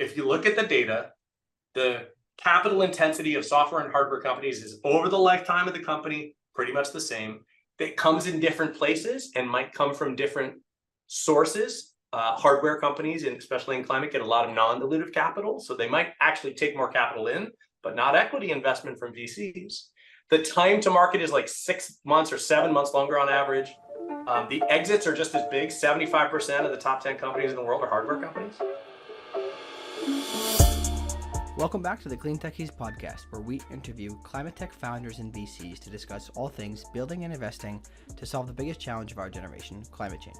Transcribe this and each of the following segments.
if you look at the data, the capital intensity of software and hardware companies is over the lifetime of the company, pretty much the same. It comes in different places and might come from different sources. Hardware companies, and especially in climate, get a lot of non-dilutive capital. So they might actually take more capital in, but not equity investment from VCs. The time to market is like 6 months or 7 months longer on average. The exits are just as big. 75% of the top 10 companies in the world are hardware companies. Welcome back to the Clean Techies podcast, where we interview ClimateTech founders and VCs to discuss all things building and investing to solve the biggest challenge of our generation, climate change.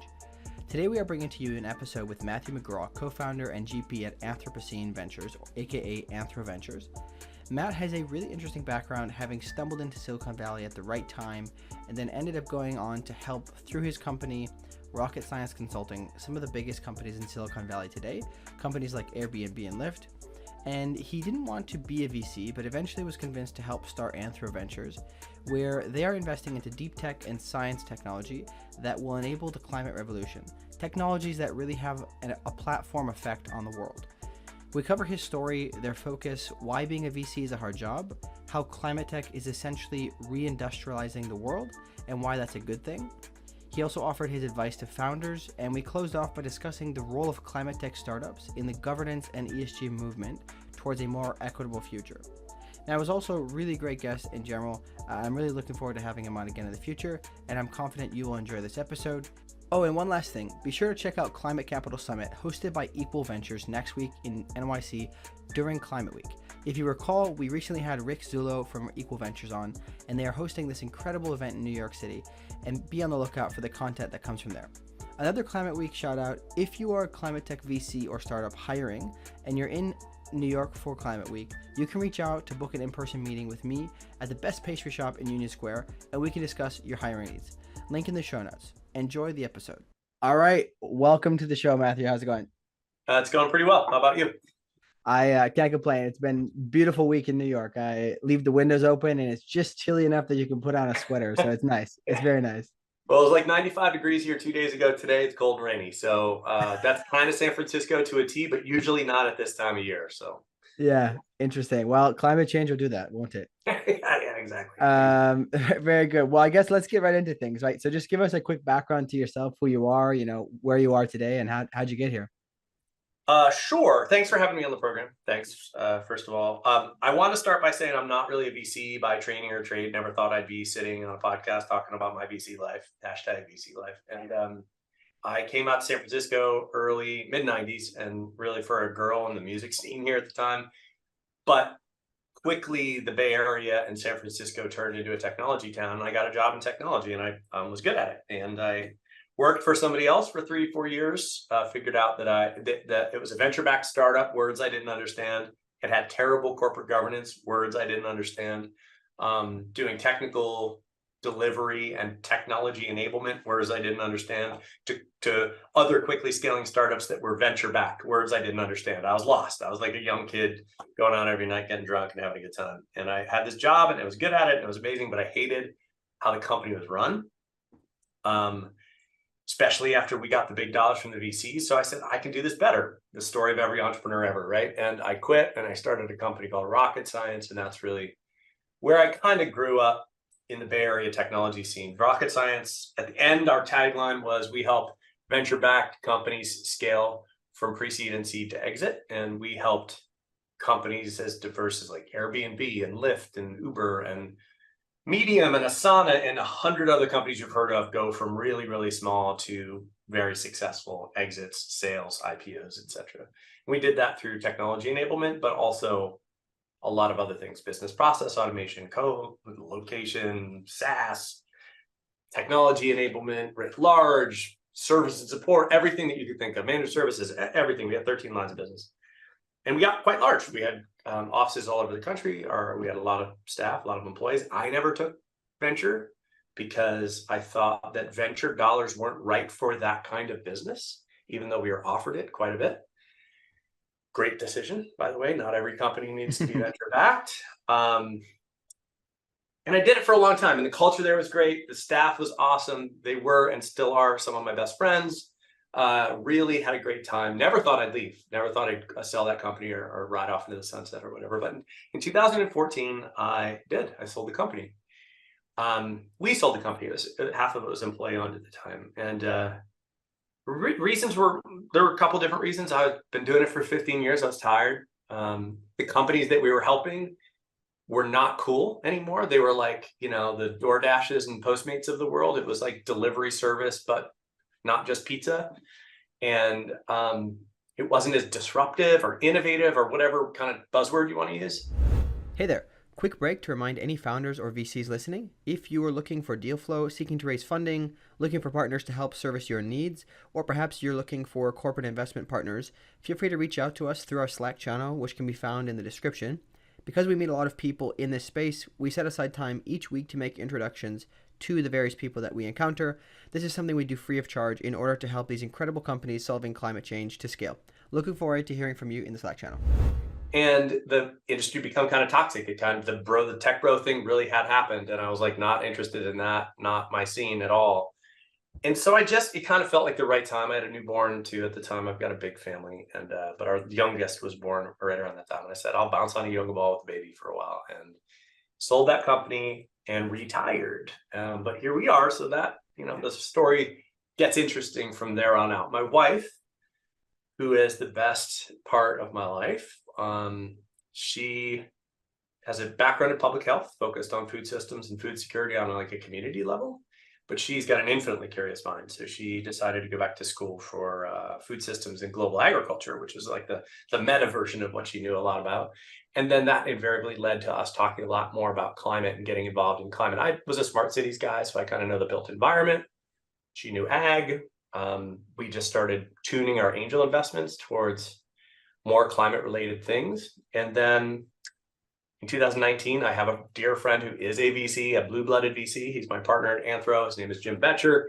Today we are bringing to you an episode with Matthew McGraw, co-founder and GP at Anthro Ventures, aka Anthro Ventures. Matt has a really interesting background, having stumbled into Silicon Valley at the right time and then ended up going on to help, through his company, Rocket Science Consulting, some of the biggest companies in Silicon Valley today, companies like Airbnb and Lyft. And he didn't want to be a VC, but eventually was convinced to help start Anthro Ventures, where they are investing into deep tech and science technology that will enable the climate revolution, technologies that really have a platform effect on the world. We cover his story, their focus, why being a VC is a hard job, how ClimateTech is essentially re-industrializing the world, and why that's a good thing. He also offered his advice to founders, and we closed off by discussing the role of ClimateTech startups in the governance and ESG movement towards a more equitable future. Now, it was also a really great guest in general. I'm really looking forward to having him on again in the future, and I'm confident you will enjoy this episode. Oh, and one last thing, be sure to check out Climate Capital Summit, hosted by Equal Ventures next week in NYC during Climate Week. If you recall, we recently had Rick Zullo from Equal Ventures on, and they are hosting this incredible event in New York City, and be on the lookout for the content that comes from there. Another Climate Week shout out, if you are a ClimateTech VC or startup hiring, and you're in New York for Climate Week, you can reach out to book an in-person meeting with me at the best pastry shop in Union Square, and we can discuss your hiring needs. Link in the show notes. Enjoy the episode. All right, welcome to the show, Matthew. How's it going? It's going pretty well. How about you? I can't complain. It's been a beautiful week in New York. I leave the windows open and it's just chilly enough that you can put on a sweater. So it's nice. It's very nice. Well, it was like 95 degrees here 2 days ago. Today it's cold and rainy. So that's kind of San Francisco to a T, but usually not at this time of year. So yeah, interesting. Well, climate change will do that, won't it? yeah, exactly. Very good. Well, I guess let's get right into things, right? So just give us a quick background to yourself, who you are, where you are today, and how'd you get here? Sure. Thanks for having me on the program. Thanks, first of all. I want to start by saying I'm not really a VC by training or trade. Never thought I'd be sitting on a podcast talking about my VC life, hashtag VC life. And I came out to San Francisco early, mid-90s, and really for a girl in the music scene here at the time. But quickly, the Bay Area and San Francisco turned into a technology town, and I got a job in technology, and I was good at it. And I worked for somebody else for 3-4 years, figured out that it was a venture-backed startup, words I didn't understand. It had terrible corporate governance, words I didn't understand. Doing technical delivery and technology enablement, words I didn't understand, to other quickly scaling startups that were venture-backed, words I didn't understand. I was lost. I was like a young kid going out every night, getting drunk and having a good time. And I had this job, and I was good at it, and it was amazing, but I hated how the company was run. Especially after we got the big dollars from the VCs. So I said, I can do this better. The story of every entrepreneur ever, right? And I quit and I started a company called Rocket Science. And that's really where I kind of grew up in the Bay Area technology scene. Rocket Science, at the end, our tagline was, we help venture-backed companies scale from pre-seed and seed to exit. And we helped companies as diverse as like Airbnb and Lyft and Uber and Medium and Asana and 100 other companies you've heard of go from really, really small to very successful exits, sales, IPOs, etc. We did that through technology enablement, but also a lot of other things: business process automation, co-location, SaaS, technology enablement, writ large, service and support, everything that you could think of, managed services, everything. We had 13 lines of business. And we got quite large. We had offices all over the country, or we had a lot of staff, a lot of employees. I never took venture because I thought that venture dollars weren't right for that kind of business, even though we were offered it quite a bit. Great decision, by the way. Not every company needs to be venture backed. And I did it for a long time. And the culture there was great. The staff was awesome. They were and still are some of my best friends. Really had a great time. Never thought I'd leave. Never thought I'd sell that company or ride off into the sunset or whatever. But in 2014, I did. I sold the company. We sold the company. It was, half of it was employee owned at the time. And reasons were, there were a couple different reasons. I've been doing it for 15 years. I was tired. The companies that we were helping were not cool anymore. They were like, you know, the DoorDashes and Postmates of the world. It was like delivery service, but not just pizza. And it wasn't as disruptive or innovative or whatever kind of buzzword you want to use. Hey there. Quick break to remind any founders or VCs listening, if you are looking for deal flow, seeking to raise funding, looking for partners to help service your needs, or perhaps you're looking for corporate investment partners, feel free to reach out to us through our Slack channel, which can be found in the description. Because we meet a lot of people in this space, we set aside time each week to make introductions to the various people that we encounter. This is something we do free of charge in order to help these incredible companies solving climate change to scale. Looking forward to hearing from you in the Slack channel. And the industry become kind of toxic. It kind of, the tech bro thing really had happened. And I was like, not interested in that, not my scene at all. And so it kind of felt like the right time. I had a newborn too at the time. I've got a big family, and but our youngest was born right around that time. And I said, I'll bounce on a yoga ball with the baby for a while, and sold that company and retired. But here we are. So that, you know, the story gets interesting from there on out. My wife, who is the best part of my life, she has a background in public health, focused on food systems and food security on like a community level, but she's got an infinitely curious mind. So she decided to go back to school for food systems and global agriculture, which is like the meta version of what she knew a lot about. And then that invariably led to us talking a lot more about climate and getting involved in climate. I was a smart cities guy, so I kind of know the built environment. She knew ag. We just started tuning our angel investments towards more climate related things. And then in 2019, I have a dear friend who is a VC, a blue-blooded VC. He's my partner at Anthro. His name is Jim Betcher.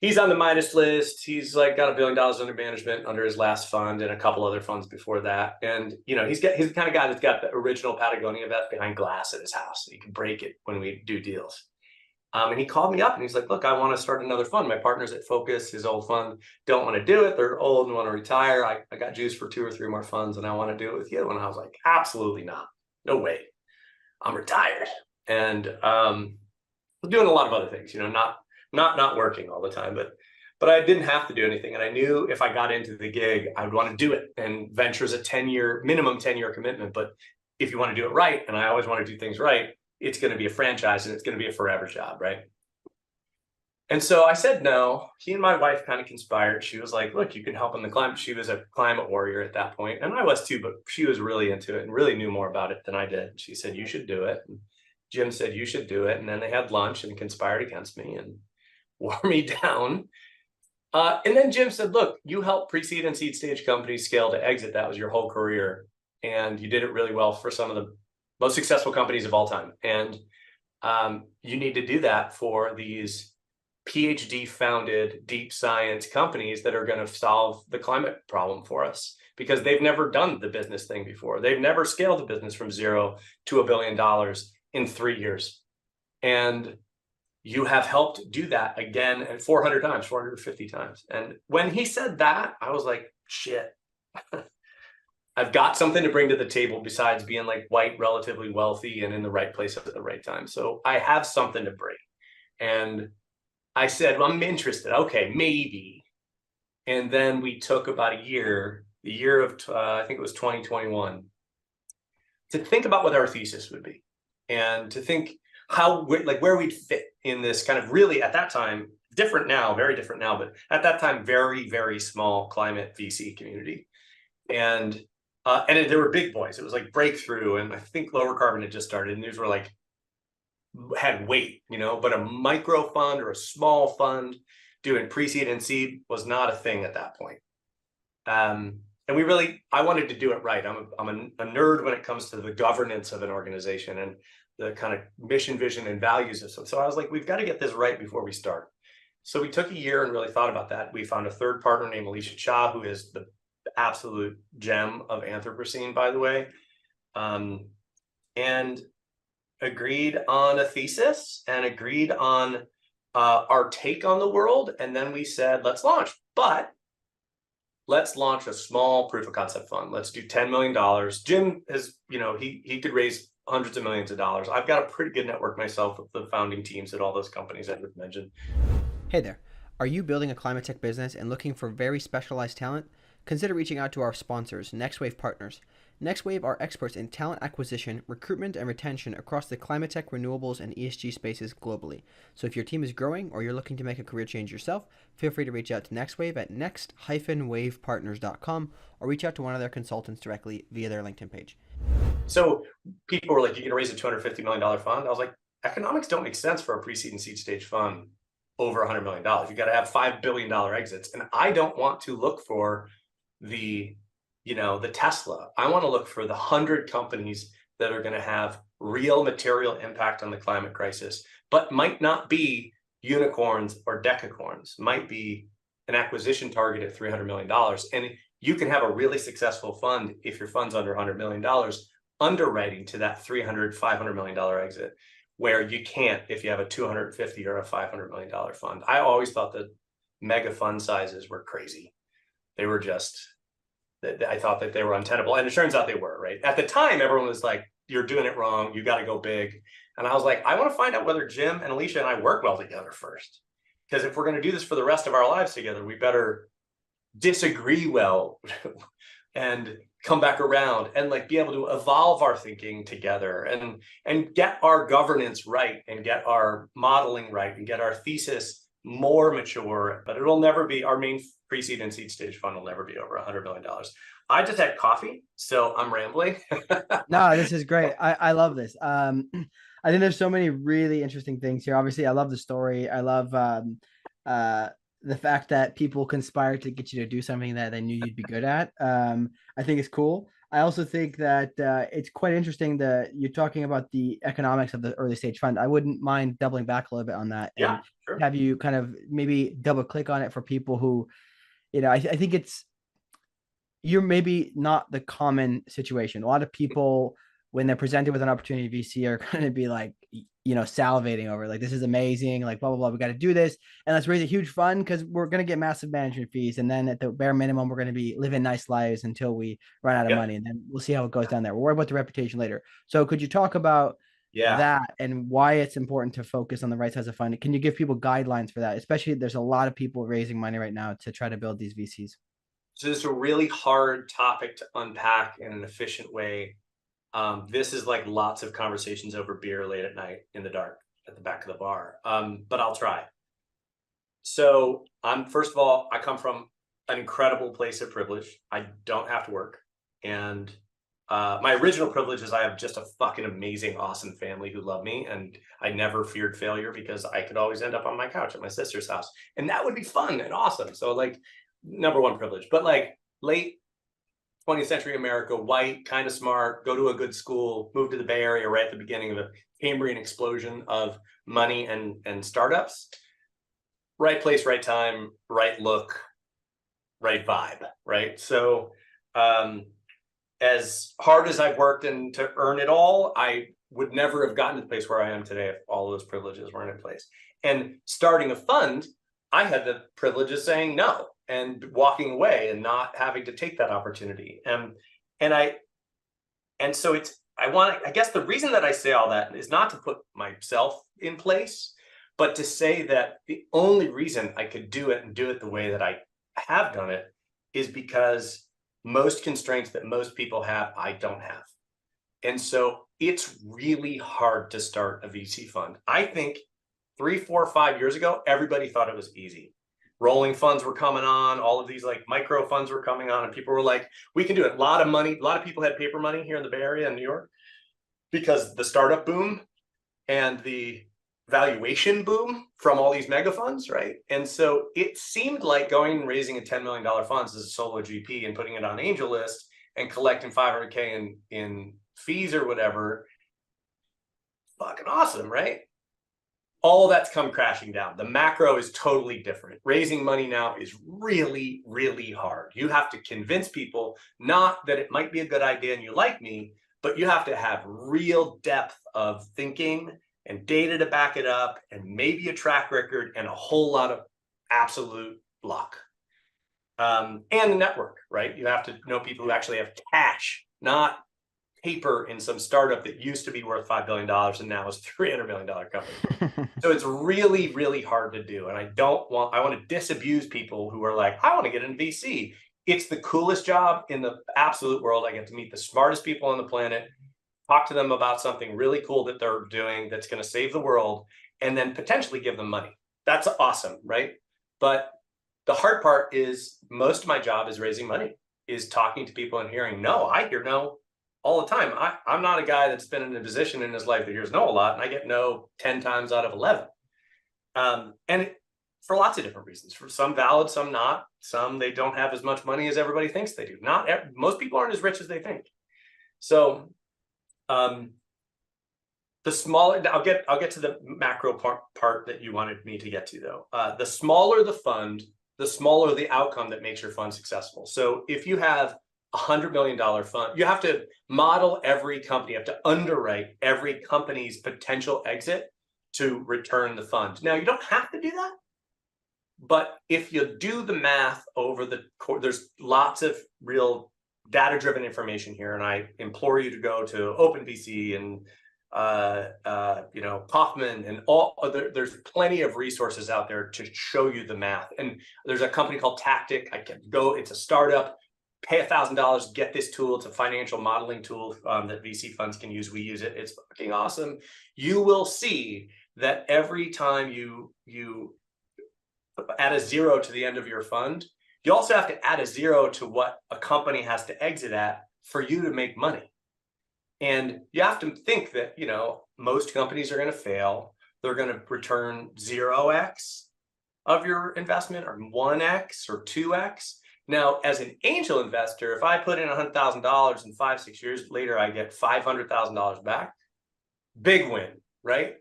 He's on the Midas list. He's like got $1 billion under management under his last fund and a couple other funds before that. And, you know, he's the kind of guy that's got the original Patagonia vest behind glass at his house. So he can break it when we do deals. And he called me up and he's like, look, I want to start another fund. My partners at Focus, his old fund, don't want to do it. They're old and want to retire. I got juice for 2 or 3 more funds and I want to do it with you. And I was like, absolutely not. No way. I'm retired. And doing a lot of other things, you know, not working all the time, but I didn't have to do anything. And I knew if I got into the gig, I would want to do it. And venture is a minimum 10-year commitment. But if you want to do it right, and I always want to do things right, it's going to be a franchise and it's going to be a forever job, right? And so I said no. He and my wife kind of conspired. She was like, look, you can help in the climate. She was a climate warrior at that point, and I was too, but she was really into it and really knew more about it than I did. She said, you should do it. And Jim said, you should do it. And then they had lunch and conspired against me and wore me down. And then Jim said, look, you helped pre-seed and seed stage companies scale to exit. That was your whole career. And you did it really well for some of the most successful companies of all time. And you need to do that for these PhD founded deep science companies that are going to solve the climate problem for us, because they've never done the business thing before. They've never scaled a business from 0 to $1 billion in 3 years. And you have helped do that again and 400 times, 450 times. And when he said that, I was like, shit. I've got something to bring to the table besides being like white, relatively wealthy, and in the right place at the right time. So I have something to bring. And I said, well, I'm interested. Okay, maybe. And then we took about a year, the year of, I think it was 2021, to think about what our thesis would be and to think how, like where we'd fit in this kind of really at that time, different now, very different now, but at that time, very, very small climate VC community. And there were big boys. It was like Breakthrough, and I think Lower Carbon had just started, and these were like, had weight, you know, but a micro fund or a small fund doing pre-seed and seed was not a thing at that point. And I wanted to do it right. I'm a nerd when it comes to the governance of an organization and the kind of mission, vision, and values of some. So I was like, we've got to get this right before we start. So we took a year and really thought about that. We found a third partner named Alicia Cha, who is the absolute gem of Anthropocene, by the way, and agreed on a thesis and agreed on our take on the world. And then we said, let's launch. But let's launch a small proof of concept fund. Let's do $10 million. Jim has, he could raise hundreds of millions of dollars. I've got a pretty good network myself with the founding teams at all those companies I just mentioned. Hey there. Are you building a climate tech business and looking for very specialized talent? Consider reaching out to our sponsors, NextWave Partners. NextWave are experts in talent acquisition, recruitment, and retention across the climate tech, renewables, and ESG spaces globally. So if your team is growing or you're looking to make a career change yourself, feel free to reach out to NextWave at next-wavepartners.com or reach out to one of their consultants directly via their LinkedIn page. So people were like, you're going to raise a $250 million fund? I was like, economics don't make sense for a pre-seed and seed stage fund over $100 million. You got to have $5 billion exits. And I don't want to look for the Tesla. I want to look for the 100 companies that are going to have real material impact on the climate crisis, but might not be unicorns or decacorns, might be an acquisition target at $300 million. And you can have a really successful fund if your fund's under $100 million, underwriting to that $300, $500 million exit, where you can't if you have a $250 or a $500 million fund. I always thought that mega fund sizes were crazy. They were just, I thought that they were untenable. And it turns out they were, right? At the time, everyone was like, you're doing it wrong. You got to go big. And I was like, I want to find out whether Jim and Alicia and I work well together first. Because if we're going to do this for the rest of our lives together, we better disagree well and come back around and like be able to evolve our thinking together and get our governance right and get our modeling right and get our thesis more mature. But it'll never be, our main pre-seed and seed stage fund will never be over $100 million. I just had coffee, so I'm rambling. No, this is great. I love this. I think there's so many really interesting things here. Obviously, I love the story. I love the fact that people conspire to get you to do something that they knew you'd be good at. I think it's cool. I also think that it's quite interesting that you're talking about the economics of the early stage fund. I wouldn't mind doubling back a little bit on that and Sure. have you kind of maybe double click on it for people who, I think you're maybe not the common situation. A lot of people, when they're presented with an opportunity, VC are going to be like, salivating over like, this is amazing, like blah, blah, blah. We got to do this. And let's raise a huge fund because we're going to get massive management fees. And then at the bare minimum, we're going to be living nice lives until we run out of money. And then we'll see how it goes down there. We'll worry about the reputation later. So could you talk about that and why it's important to focus on the right size of fund? Can you give people guidelines for that? Especially there's a lot of people raising money right now to try to build these VCs. So this is a really hard topic to unpack in an efficient way. This is like lots of conversations over beer late at night in the dark at the back of the bar, but I'll try. So first of all, I come from an incredible place of privilege. I don't have to work. And my original privilege is I have just a fucking amazing, awesome family who love me. And I never feared failure because I could always end up on my couch at my sister's house. And that would be fun and awesome. So like, number one privilege, but like late 20th century America, white, kind of smart, go to a good school, move to the Bay Area right at the beginning of the Cambrian explosion of money and startups. Right place, right time, right look, right vibe, right? So as hard as I've worked and to earn it all, I would never have gotten to the place where I am today if all of those privileges weren't in place. And starting a fund, I had the privilege of saying no and walking away and not having to take that opportunity. I guess the reason that I say all that is not to put myself in place, but to say that the only reason I could do it and do it the way that I have done it is because most constraints that most people have, I don't have. And so it's really hard to start a VC fund. I think 3, 4, 5 years ago, everybody thought it was easy. Rolling funds were coming on, all of these like micro funds were coming on, and people were like, we can do it. A lot of money, a lot of people had paper money here in the Bay Area and New York because the startup boom and the valuation boom from all these mega funds, right? And so it seemed like going and raising a $10 million funds as a solo GP and putting it on Angel List and collecting $500K in fees or whatever, fucking awesome, right? All that's come crashing down. The macro is totally different. Raising money now is really, really hard. You have to convince people not that it might be a good idea and you like me, but you have to have real depth of thinking and data to back it up and maybe a track record and a whole lot of absolute luck. And the network, right? You have to know people who actually have cash, not paper in some startup that used to be worth $5 billion and now is a $300 million company. So it's really, really hard to do. And I want to disabuse people who are like, I want to get into VC. It's the coolest job in the absolute world. I get to meet the smartest people on the planet, talk to them about something really cool that they're doing that's going to save the world, and then potentially give them money. That's awesome, right? But the hard part is most of my job is raising money, is talking to people and hearing no. I hear no all the time. I'm not a guy that's been in a position in his life that hears no a lot, and I get no 10 times out of 11. For lots of different reasons. For some valid, some not. Some they don't have as much money as everybody thinks they do. Most people aren't as rich as they think. So the smaller, I'll get to the macro part that you wanted me to get to though. The smaller the fund, the smaller the outcome that makes your fund successful. So if you have $100 million fund, you have to model every company, you have to underwrite every company's potential exit to return the fund. Now, you don't have to do that, but if you do the math over the course, there's lots of real data-driven information here, and I implore you to go to OpenVC and Kaufman and there's plenty of resources out there to show you the math. And there's a company called Tactic. It's a startup. Pay $1,000, get this tool. It's a financial modeling tool that VC funds can use. We use it. It's fucking awesome. You will see that every time you add a zero to the end of your fund, you also have to add a zero to what a company has to exit at for you to make money. And you have to think that, most companies are going to fail. They're going to return 0x of your investment or 1x or 2x. Now, as an angel investor, if I put in $100,000 and 5-6 years later, I get $500,000 back, big win, right?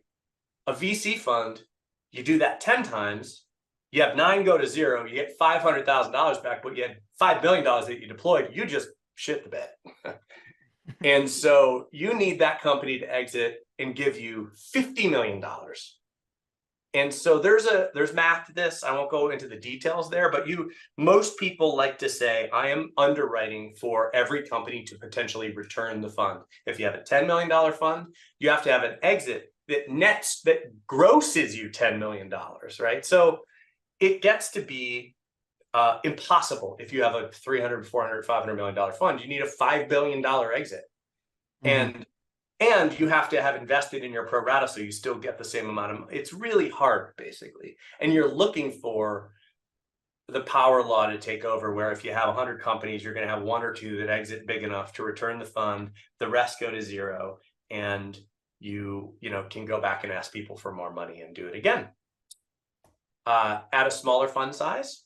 A VC fund, you do that 10 times, you have 9 go to 0, you get $500,000 back, but you had $5 billion that you deployed, you just shit the bed. And so you need that company to exit and give you $50 million. And so there's math to this. I won't go into the details there, but most people like to say, I am underwriting for every company to potentially return the fund. If you have a $10 million fund, you have to have an exit that grosses you $10 million, right? So it gets to be impossible. If you have a $300, $400, $500 million fund, you need a $5 billion exit. Mm-hmm. And you have to have invested in your pro rata so you still get the same amount of money. It's really hard, basically. And you're looking for the power law to take over, where if you have 100 companies, you're going to have 1 or 2 that exit big enough to return the fund, the rest go to 0, and you can go back and ask people for more money and do it again. At a smaller fund size,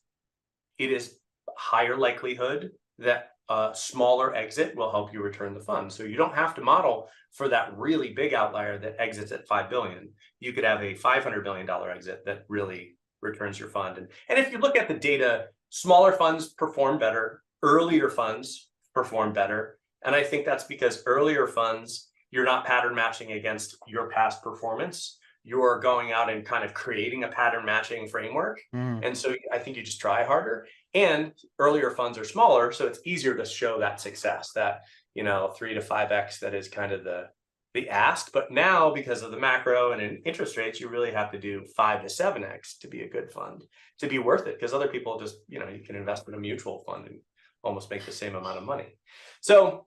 it is higher likelihood that a smaller exit will help you return the fund. So you don't have to model for that really big outlier that exits at 5 billion. You could have a $500 million exit that really returns your fund. And if you look at the data, smaller funds perform better, earlier funds perform better. And I think that's because earlier funds, you're not pattern matching against your past performance. You're going out and kind of creating a pattern matching framework. And so I think you just try harder. And earlier funds are smaller, so it's easier to show that success, that 3 to 5x that is kind of the ask. But now, because of the macro and in interest rates, you really have to do 5 to 7x to be a good fund, to be worth it. Because other people just, you can invest in a mutual fund and almost make the same amount of money. So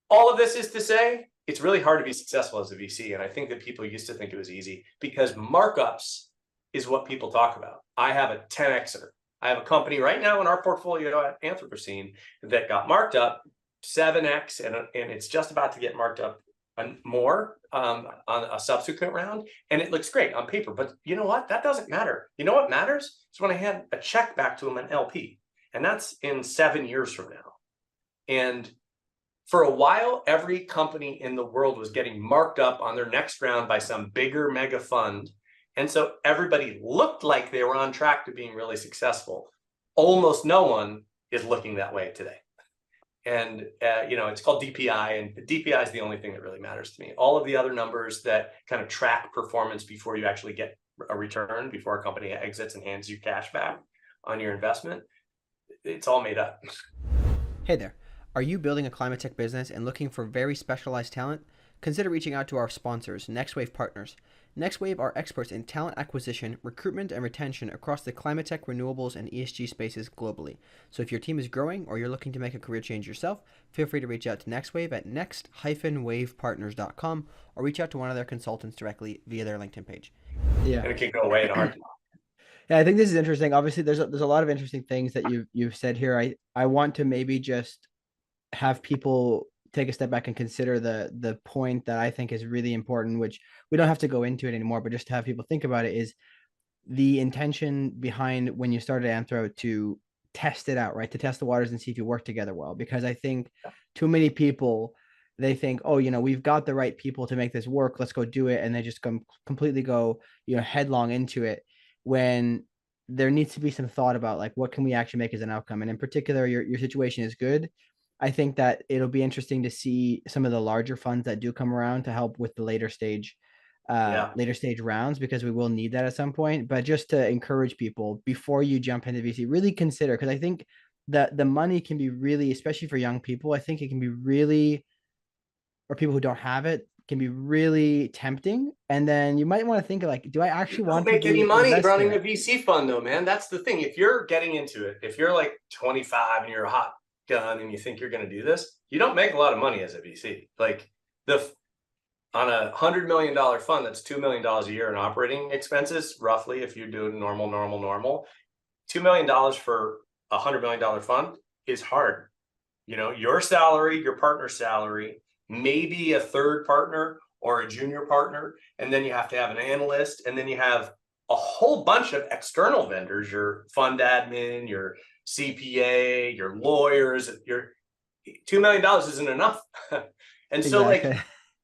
all of this is to say, it's really hard to be successful as a VC. And I think that people used to think it was easy because markups is what people talk about. I have a 10xer. I have a company right now in our portfolio at Anthropocene that got marked up 7x, and it's just about to get marked up more on a subsequent round. And it looks great on paper. But you know what? That doesn't matter. You know what matters? Is when I hand a check back to them, an LP. And that's in 7 years from now. And for a while, every company in the world was getting marked up on their next round by some bigger mega fund. And so everybody looked like they were on track to being really successful. Almost no one is looking that way today. And, it's called DPI, and DPI is the only thing that really matters to me. All of the other numbers that kind of track performance before you actually get a return, before a company exits and hands you cash back on your investment, it's all made up. Hey there. Are you building a climate tech business and looking for very specialized talent? Consider reaching out to our sponsors, NextWave Partners. NextWave are experts in talent acquisition, recruitment, and retention across the climate tech, renewables, and ESG spaces globally. So if your team is growing or you're looking to make a career change yourself, feel free to reach out to NextWave at next-wavepartners.com or reach out to one of their consultants directly via their LinkedIn page. Yeah. And it can go away in a heartbeat. Yeah, I think this is interesting. Obviously, there's a lot of interesting things that you've said here. I want to maybe just have people take a step back and consider the point that I think is really important, which we don't have to go into it anymore, but just to have people think about it, is the intention behind when you started Anthro to test it out, right? To test the waters and see if you work together well. Because I think too many people, they think, oh, we've got the right people to make this work, let's go do it. And they just completely go, headlong into it, when there needs to be some thought about like, what can we actually make as an outcome? And in particular, your situation is good. I think that it'll be interesting to see some of the larger funds that do come around to help with the later stage rounds, because we will need that at some point. But just to encourage people before you jump into VC, really consider, because I think that the money can be really, especially for young people, I think it can be really, or people who don't have it, can be really tempting. And then you might want to think of like, do I actually want to make any money running a VC fund though, man? That's the thing. If you're getting into it, if you're like 25 and you're a hot gun and you think you're going to do this, you don't make a lot of money as a VC. Like on a $100 million fund, that's $2 million a year in operating expenses, roughly, if you're doing normal. $2 million for a $100 million fund is hard. Your salary, your partner's salary, maybe a third partner or a junior partner, and then you have to have an analyst, and then you have a whole bunch of external vendors, your fund admin, your CPA, your lawyers. Your $2 million isn't enough. And so like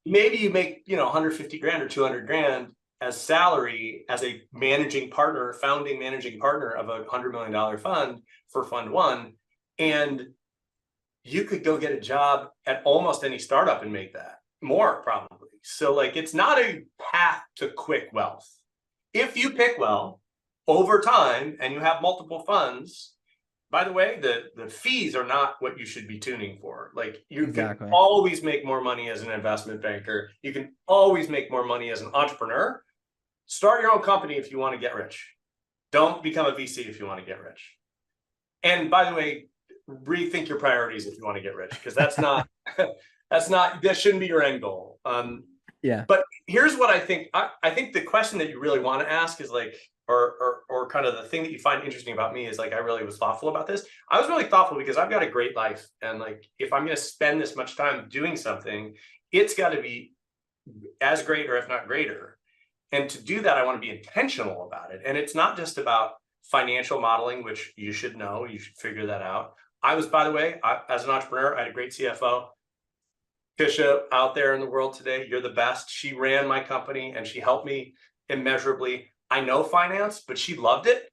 maybe you make 150 grand or 200 grand as salary as a founding managing partner of a $100 million fund for fund one, and you could go get a job at almost any startup and make that more, probably. So like, it's not a path to quick wealth. If you pick well over time and you have multiple funds, by the way, the fees are not what you should be tuning for. Like you can always make more money as an investment banker. You can always make more money as an entrepreneur. Start your own company if you want to get rich. Don't become a VC if you want to get rich. And by the way, rethink your priorities if you want to get rich, because that shouldn't be your end goal. But here's what I think. I think the question that you really want to ask is like, or kind of the thing that you find interesting about me is like, I really was thoughtful about this. I was really thoughtful because I've got a great life. And like, if I'm going to spend this much time doing something, it's got to be as great, or if not greater. And to do that, I want to be intentional about it. And it's not just about financial modeling, which you should know, you should figure that out. By the way, as an entrepreneur, I had a great CFO. Tisha out there in the world today, you're the best. She ran my company and she helped me immeasurably. I know finance, but she loved it.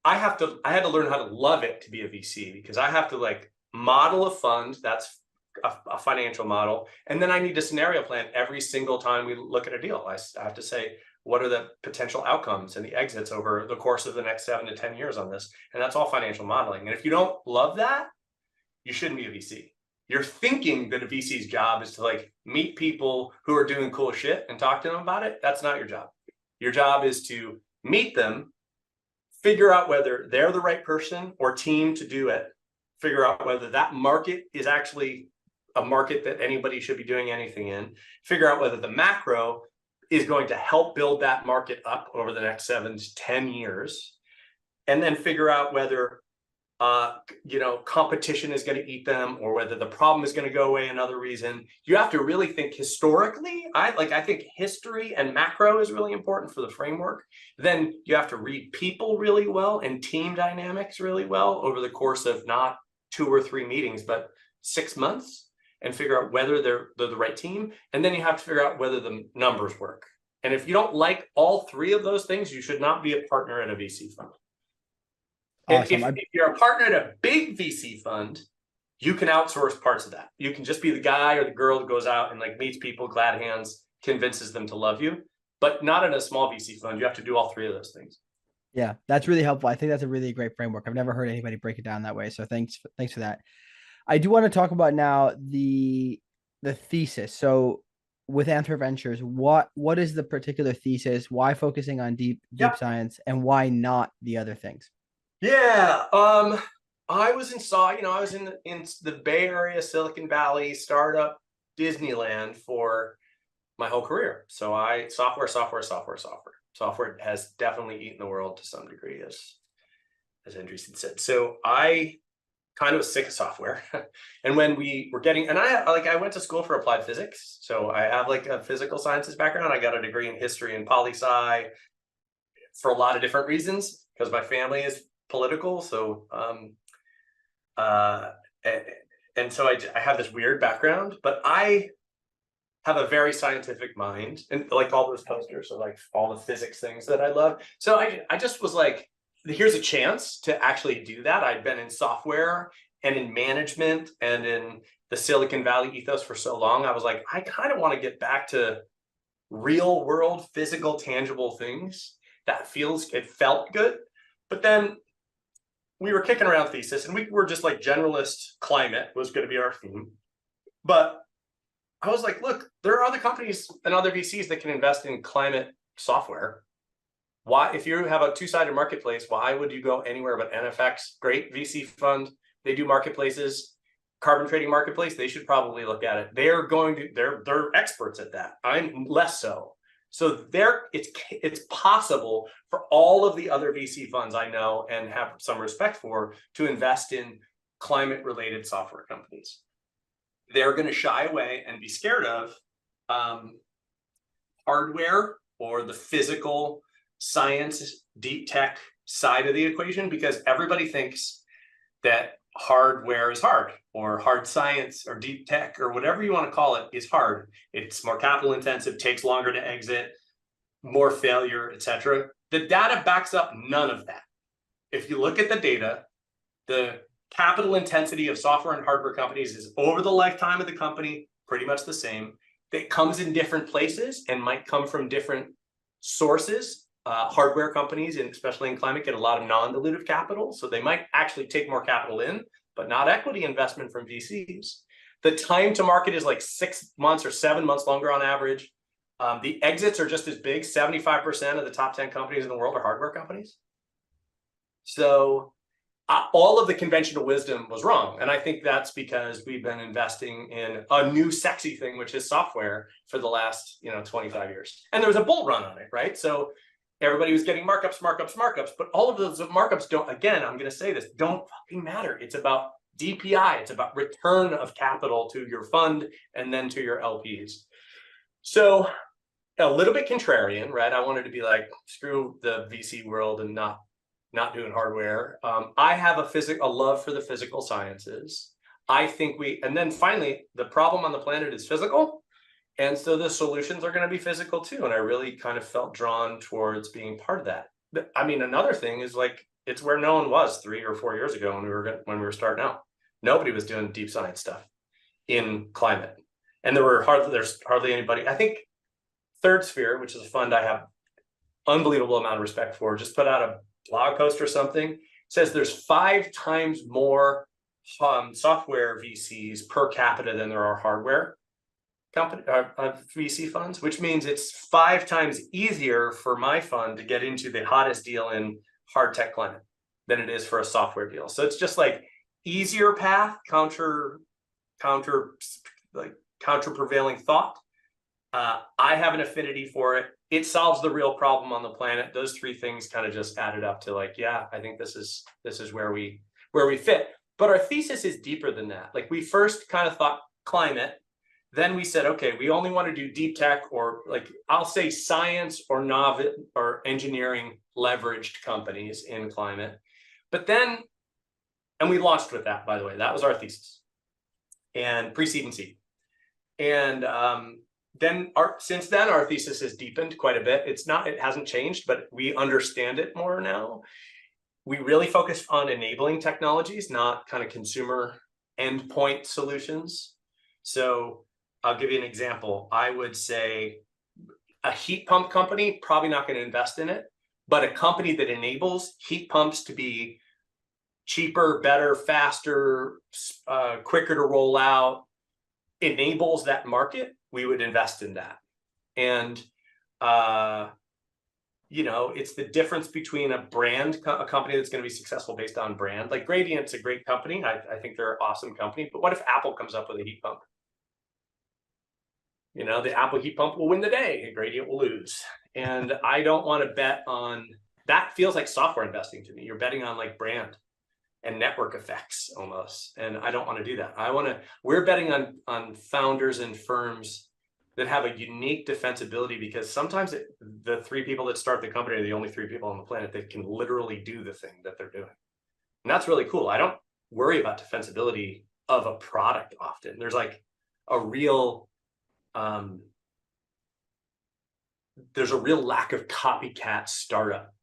I had to learn how to love it to be a VC, because I have to like model a fund. That's a financial model. And then I need a scenario plan every single time we look at a deal. I have to say, what are the potential outcomes and the exits over the course of the next 7 to 10 years on this? And that's all financial modeling. And if you don't love that, you shouldn't be a VC. You're thinking that a VC's job is to like meet people who are doing cool shit and talk to them about it. That's not your job. Your job is to meet them, figure out whether they're the right person or team to do it, figure out whether that market is actually a market that anybody should be doing anything in, figure out whether the macro is going to help build that market up over the next 7 to 10 years, and then figure out whether competition is going to eat them, or whether the problem is going to go away another reason. You have to really think historically. I think history and macro is really important for the framework. Then you have to read people really well and team dynamics really well over the course of not 2 or 3 meetings, but 6 months, and figure out whether they're the right team. And then you have to figure out whether the numbers work. And if you don't like all 3 of those things, you should not be a partner at a VC fund. Awesome. If you're a partner at a big VC fund, you can outsource parts of that. You can just be the guy or the girl that goes out and like meets people, glad hands, convinces them to love you, but not in a small VC fund. You have to do all three of those things. Yeah, that's really helpful. I think that's a really great framework. I've never heard anybody break it down that way. So thanks for that. I do want to talk about now the thesis. So with Anthro Ventures, what is the particular thesis? Why focusing on deep science, and why not the other things? Yeah, I was in the Bay Area, Silicon Valley, startup Disneyland for my whole career. So software has definitely eaten the world to some degree, as Andreessen said. So I kind of was sick of software. And when we were getting, and I went to school for applied physics. So I have like a physical sciences background. I got a degree in history and poli-sci for a lot of different reasons, because my family is political. So, and so I have this weird background, but I have a very scientific mind, and like all those posters are like all the physics things that I love. So I just was like, here's a chance to actually do that. I'd been in software and in management and in the Silicon Valley ethos for so long. I was like, I kind of want to get back to real world, physical, tangible things. It felt good. But then we were kicking around Thesis, and we were just like generalist climate was going to be our theme. But I was like, look, there are other companies and other VCs that can invest in climate software. Why, if you have a two-sided marketplace, why would you go anywhere but NFX? Great VC fund. They do marketplaces, carbon trading marketplace. They should probably look at it. They're experts at that. I'm less so. So it's possible for all of the other VC funds I know and have some respect for to invest in climate-related software companies. They're going to shy away and be scared of hardware or the physical science, deep tech side of the equation, because everybody thinks that hardware is hard, or hard science or deep tech or whatever you want to call it is hard. It's more capital intensive, takes longer to exit, more failure, etc. The data backs up none of that. If you look at the data, the capital intensity of software and hardware companies is over the lifetime of the company pretty much the same. It comes in different places and might come from different sources. Hardware companies, and especially in climate, get a lot of non-dilutive capital. So they might actually take more capital in, but not equity investment from VCs. The time to market is like 6 months or 7 months longer on average. The exits are just as big. 75% of the top 10 companies in the world are hardware companies. So all of the conventional wisdom was wrong. And I think that's because we've been investing in a new sexy thing, which is software, for the last 25 years. And there was a bull run on it, right? So everybody was getting markups, but all of those markups don't, again, I'm going to say this, don't fucking matter. It's about DPI. It's about return of capital to your fund and then to your LPs. So a little bit contrarian, right? I wanted to be like, screw the VC world and not doing hardware. I have a love for the physical sciences. I think and then finally, the problem on the planet is physical. And so the solutions are going to be physical too. And I really kind of felt drawn towards being part of that. I mean, another thing is like, it's where no one was 3 or 4 years ago when we were starting out. Nobody was doing deep science stuff in climate. And there's hardly anybody. I think Third Sphere, which is a fund I have unbelievable amount of respect for, just put out a blog post or something, says there's 5 times more software VCs per capita than there are hardware VC funds, which means it's 5 times easier for my fund to get into the hottest deal in hard tech climate than it is for a software deal. So it's just like easier path, counter prevailing thought. I have an affinity for it. It solves the real problem on the planet. Those 3 things kind of just added up to like, yeah, I think this is where we fit. But our thesis is deeper than that. Like, we first kind of thought climate. Then we said, okay, we only want to do deep tech, or like, I'll say science or novel or engineering leveraged companies in climate. But then, and we launched with that, by the way, that was our thesis, and pre-seed and seed. And since then, our thesis has deepened quite a bit. It hasn't changed, but we understand it more now. We really focus on enabling technologies, not kind of consumer endpoint solutions. So I'll give you an example. I would say a heat pump company, probably not going to invest in it, but a company that enables heat pumps to be cheaper, better, faster, quicker to roll out, enables that market, we would invest in that. And it's the difference between a company that's going to be successful based on brand. Like Gradient's a great company. I think they're an awesome company. But what if Apple comes up with a heat pump? The Apple heat pump will win the day and Gradient will lose. And I don't want to bet on that. Feels like software investing to me. You're betting on like brand and network effects almost. And I don't want to do that. We're betting on founders and firms that have a unique defensibility, because sometimes the three people that start the company are the only three people on the planet that can literally do the thing that they're doing. And that's really cool. I don't worry about defensibility of a product often. There's like a real, there's a real lack of copycat startup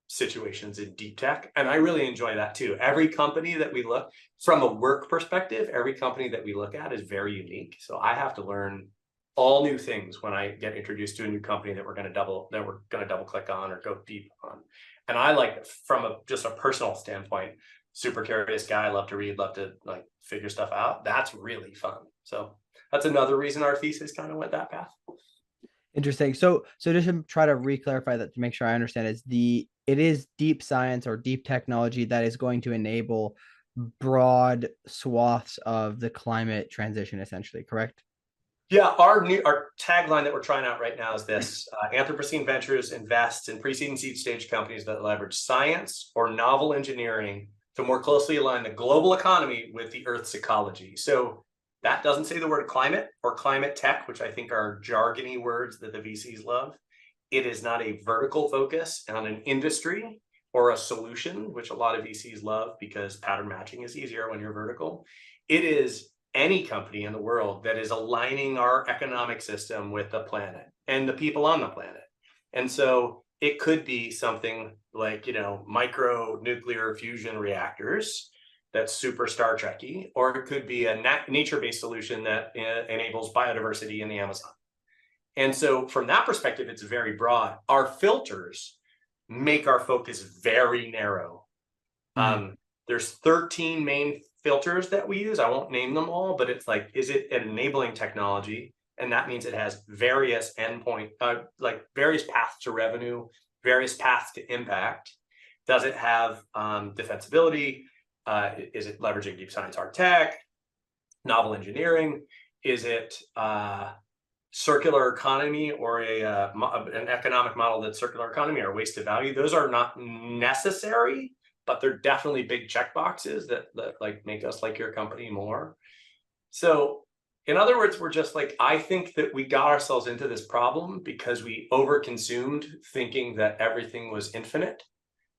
situations in deep tech. And I really enjoy that too. Every company that we look from a work perspective, every company that we look at is very unique. So I have to learn all new things when I get introduced to a new company that we're going to double click on or go deep on. And I like, from just a personal standpoint, super curious guy, love to read, love to like figure stuff out. That's really fun. So that's another reason our thesis kind of went that path. Interesting. So just to try to re-clarify that to make sure I understand, it is deep science or deep technology that is going to enable broad swaths of the climate transition, essentially, correct? Yeah, our tagline that we're trying out right now is this: Anthropocene Ventures invests in pre-seed and seed stage companies that leverage science or novel engineering to more closely align the global economy with the Earth's ecology. So that doesn't say the word climate or climate tech, which I think are jargony words that the VCs love. It is not a vertical focus on an industry or a solution, which a lot of VCs love because pattern matching is easier when you're vertical. It is any company in the world that is aligning our economic system with the planet and the people on the planet. And so it could be something like, micro nuclear fusion reactors that's super Star Trek-y, or it could be a nature-based solution that enables biodiversity in the Amazon. And so from that perspective, it's very broad. Our filters make our focus very narrow. Mm-hmm. There's 13 main filters that we use. I won't name them all, but it's like, is it an enabling technology? And that means it has various like various paths to revenue, various paths to impact. Does it have defensibility? Is it leveraging deep science, hard tech, novel engineering? Is it circular economy or an economic model that's circular economy or waste to value? Those are not necessary, but they're definitely big check boxes that like make us like your company more. So in other words, we're just like, I think that we got ourselves into this problem because we overconsumed thinking that everything was infinite.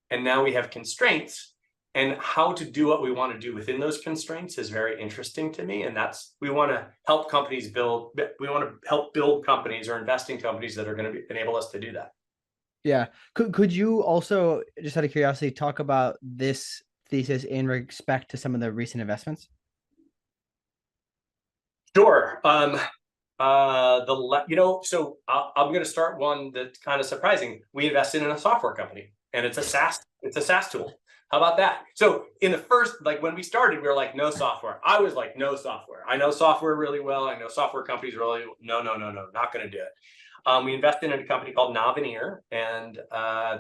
And now we have constraints, and how to do what we want to do within those constraints is very interesting to me. And we want to help companies build companies or invest in companies that are going to enable us to do that. Yeah. Could you also, just out of curiosity, talk about this thesis in respect to some of the recent investments? Sure. So I'm going to start one that's kind of surprising. We invested in a software company, and it's a SaaS tool. How about that? So in the first, like when we started, we were like, no software. I was like, no software. I know software really well. I know software companies really. No, not going to do it. We invested in a company called Navineer, and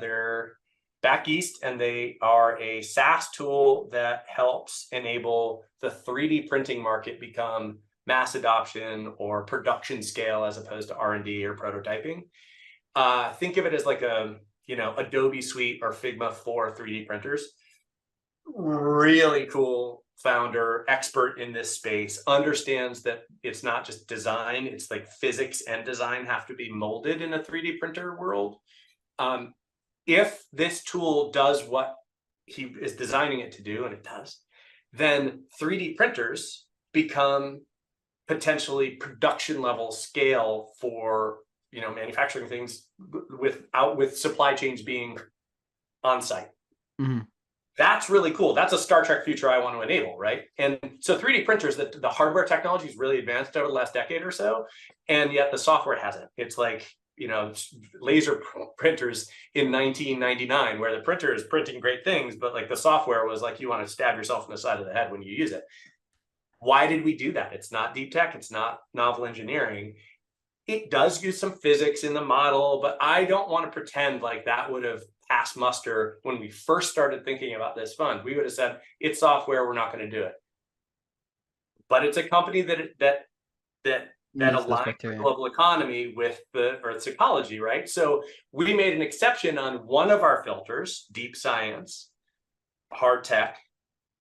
they're back east, and they are a SaaS tool that helps enable the 3D printing market become mass adoption or production scale as opposed to R&D or prototyping. Think of it as like Adobe Suite or Figma for 3D printers. Really cool founder, expert in this space, understands that it's not just design, it's like physics and design have to be molded in a 3D printer world. If this tool does what he is designing it to do, and it does, then 3D printers become potentially production level scale for manufacturing things with supply chains being on site. Mm-hmm. That's really cool. That's a Star Trek future I want to enable, right? And so 3D printers, the hardware technology is really advanced over the last decade or so, and yet the software hasn't. It's like, laser printers in 1999, where the printer is printing great things, but like the software was like, you want to stab yourself in the side of the head when you use it. Why did we do that? It's not deep tech. It's not novel engineering. It does use some physics in the model, but I don't want to pretend like that would have passed muster when we first started thinking about this fund. We would have said, it's software, we're not going to do it. But it's a company that aligns the global economy with the Earth's ecology, right? So we made an exception on one of our filters, deep science, hard tech,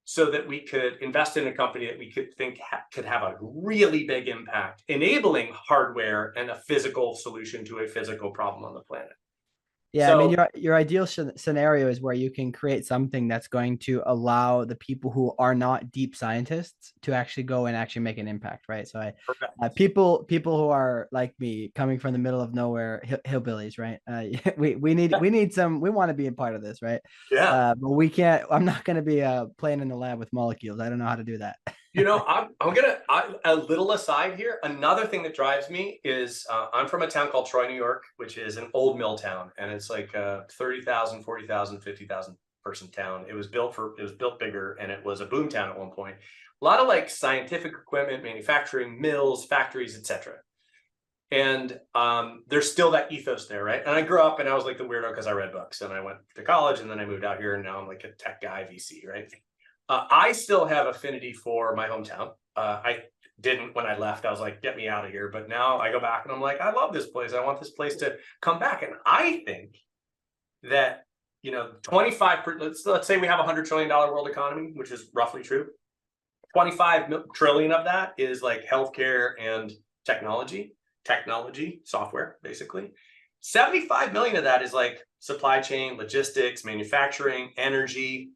so that we could invest in a company that we could think could have a really big impact, enabling hardware and a physical solution to a physical problem on the planet. Yeah, so, I mean, your ideal scenario is where you can create something that's going to allow the people who are not deep scientists to actually go and actually make an impact, right? So people who are like me, coming from the middle of nowhere, hillbillies, right? We want to be a part of this, right? Yeah. But we can't. I'm not going to be playing in the lab with molecules. I don't know how to do that. A little aside here. Another thing that drives me is I'm from a town called Troy, New York, which is an old mill town. And it's like 30,000, 40,000, 50,000 person town. It was built bigger, and it was a boom town at one point. A lot of like scientific equipment, manufacturing, mills, factories, etc. And there's still that ethos there, right? And I grew up and I was like the weirdo because I read books, and I went to college, and then I moved out here, and now I'm like a tech guy, VC, right? I still have affinity for my hometown. I didn't when I left. I was like, get me out of here. But now I go back and I'm like, I love this place. I want this place to come back. And I think that, 25, let's say we have a $100 trillion world economy, which is roughly true. 25 trillion of that is like healthcare and technology, software, basically. 75 million of that is like supply chain, logistics, manufacturing, energy,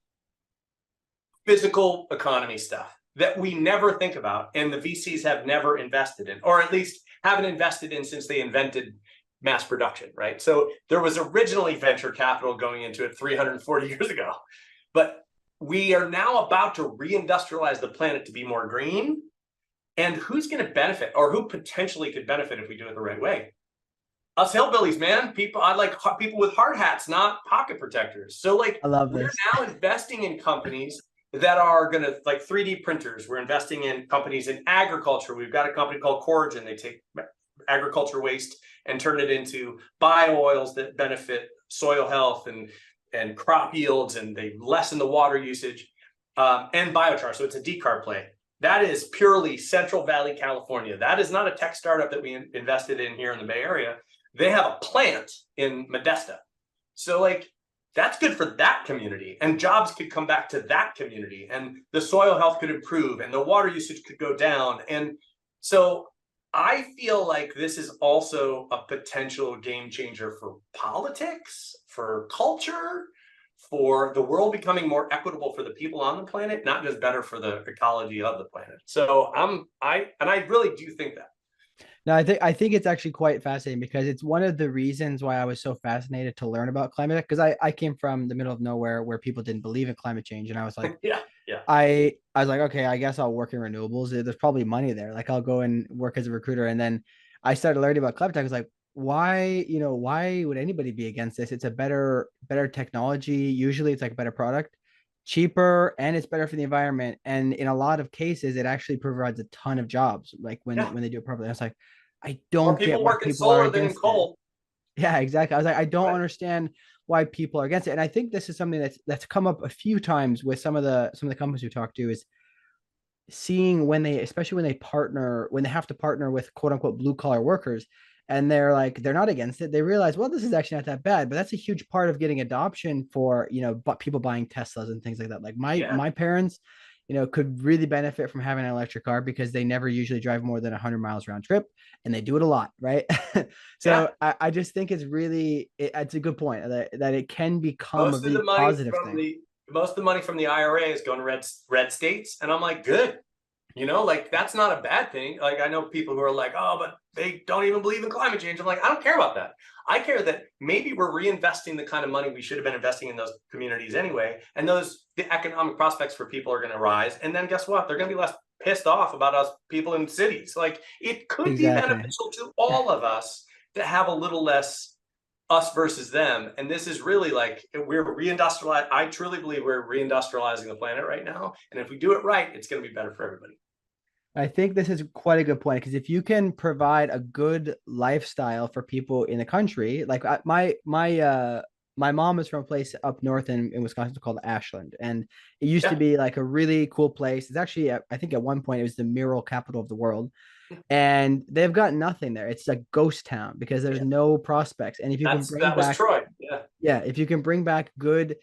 physical economy stuff that we never think about, and the VCs have never invested in, or at least haven't invested in since they invented mass production, right? So there was originally venture capital going into it 340 years ago, but we are now about to reindustrialize the planet to be more green. And who's going to benefit, or who potentially could benefit if we do it the right way? Us hillbillies, man. I like people with hard hats, not pocket protectors. So like, I love this. We're now investing in companies that are going to, like 3D printers. We're investing in companies in agriculture. We've got a company called Corrigen. They take agriculture waste and turn it into bio-oils that benefit soil health and crop yields, and they lessen the water usage, and biochar. So it's a decarb play. That is purely Central Valley, California. That is not a tech startup that we invested in here in the Bay Area. They have a plant in Modesto. So like, that's good for that community, and jobs could come back to that community, and the soil health could improve, and the water usage could go down. And so I feel like this is also a potential game changer for politics, for culture, for the world becoming more equitable for the people on the planet, not just better for the ecology of the planet. So I really do think that. No, I think it's actually quite fascinating, because it's one of the reasons why I was so fascinated to learn about climate, because I came from the middle of nowhere where people didn't believe in climate change, and I was like, yeah. I was like, okay, I guess I'll work in renewables. There's probably money there. Like, I'll go and work as a recruiter. And then I started learning about ClimateTech. I was like, why would anybody be against this? It's a better technology. Usually it's like a better product, cheaper, and it's better for the environment. And in a lot of cases, it actually provides a ton of jobs. Like when they do it properly. I was like, I don't get why people are against it. Yeah, exactly. I was like, I don't understand why people are against it. And I think this is something that's come up a few times with some of the companies we talk to, is seeing especially when they have to partner with quote unquote blue collar workers, and they're not against it. They realize, well, this is actually not that bad, but that's a huge part of getting adoption for, people buying Teslas and things like that. Like my parents, could really benefit from having an electric car, because they never usually drive more than 100 miles round trip, and they do it a lot, right? So yeah. I just think it's really, it's a good point that it can become a really positive thing. Most of the money from the IRA is going to red states, and I'm like, good. Like that's not a bad thing. Like I know people who are like, oh, but they don't even believe in climate change. I'm like, I don't care about that. I care that maybe we're reinvesting the kind of money we should have been investing in those communities anyway. And the economic prospects for people are going to rise. And then guess what? They're going to be less pissed off about us people in cities. Like it could be Exactly. beneficial to all of us to have a little less us versus them. And this is really like we're reindustrializing. I truly believe we're reindustrializing the planet right now. And if we do it right, it's going to be better for everybody. I think this is quite a good point because if you can provide a good lifestyle for people in the country, like my mom is from a place up north in Wisconsin called Ashland, and it used to Yeah. be like a really cool place. It's actually I think at one point it was the mural capital of the world, and they've got nothing there. It's a ghost town because there's Yeah. no prospects. And if you can bring That was back, Troy. Yeah. yeah, if you can bring back good,